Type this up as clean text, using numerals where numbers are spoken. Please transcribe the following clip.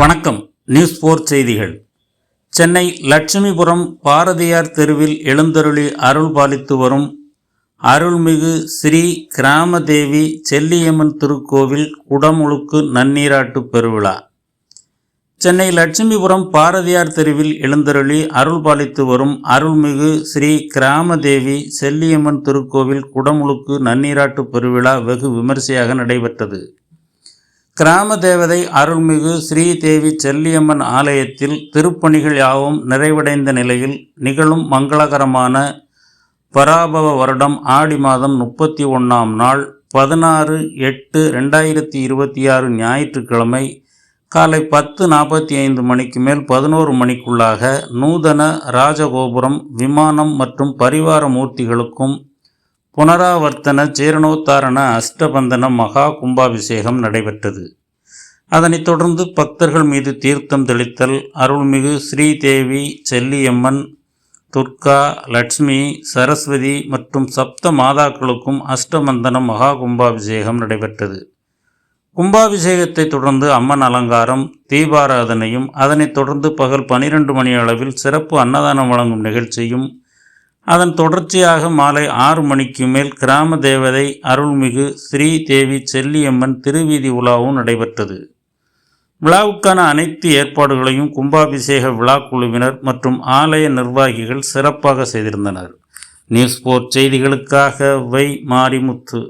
வணக்கம். நியூஸ் 4 செய்திகள். சென்னை லட்சுமிபுரம் பாரதியார் தெருவில் எழுந்தருளி அருள் பாலித்து வரும் அருள்மிகு ஸ்ரீ கிராமதேவி செல்லியம்மன் திருக்கோவில் குடமுழுக்கு நன்னீராட்டு பெருவிழா. சென்னை லட்சுமிபுரம் பாரதியார் தெருவில் எழுந்தருளி அருள் பாலித்து வரும் அருள்மிகு ஸ்ரீ கிராமதேவி செல்லியம்மன் திருக்கோவில் குடமுழுக்கு நன்னீராட்டு பெருவிழா வெகு விமரிசையாக நடைபெற்றது. கிராம தேவதை அருள்மிகு ஸ்ரீதேவி செல்லியம்மன் ஆலயத்தில் திருப்பணிகள் யாவும் நிறைவடைந்த நிலையில் நிகழும் மங்களகரமான பராபவ வருடம் ஆடி மாதம் 31ஆம் நாள் 16/8/2026 ஞாயிற்றுக்கிழமை காலை 10:45 மணிக்கு மேல் 11 மணிக்குள்ளாக நூதன ராஜகோபுரம், விமானம் மற்றும் பரிவார மூர்த்திகளுக்கும் புனராவர்த்தன ஜீரணோத்தாரண அஷ்டபந்தன மகா கும்பாபிஷேகம் நடைபெற்றது. அதனைத் தொடர்ந்து பக்தர்கள் மீது தீர்த்தம் தெளித்தல், அருள்மிகு ஸ்ரீதேவி செல்லியம்மன், துர்கா, லட்சுமி, சரஸ்வதி மற்றும் சப்த மாதாக்களுக்கும் அஷ்டபந்தன மகா கும்பாபிஷேகம் நடைபெற்றது. கும்பாபிஷேகத்தை தொடர்ந்து அம்மன் அலங்காரம், தீபாராதனையும், அதனைத் தொடர்ந்து பகல் 12 மணி அளவில் சிறப்பு அன்னதானம் வழங்கும் நிகழ்ச்சியும், அதன் தொடர்ச்சியாக மாலை 6 மணிக்கு மேல் கிராம தேவதை அருள்மிகு ஸ்ரீதேவி செல்லியம்மன் திருவீதி உலாவும் நடைபெற்றது. விழாவுக்கான அனைத்து ஏற்பாடுகளையும் கும்பாபிஷேக விழா குழுவினர் மற்றும் ஆலய நிர்வாகிகள் சிறப்பாக செய்திருந்தனர். நியூஸ் 4 செய்திகளுக்காக வை மாரிமுத்து.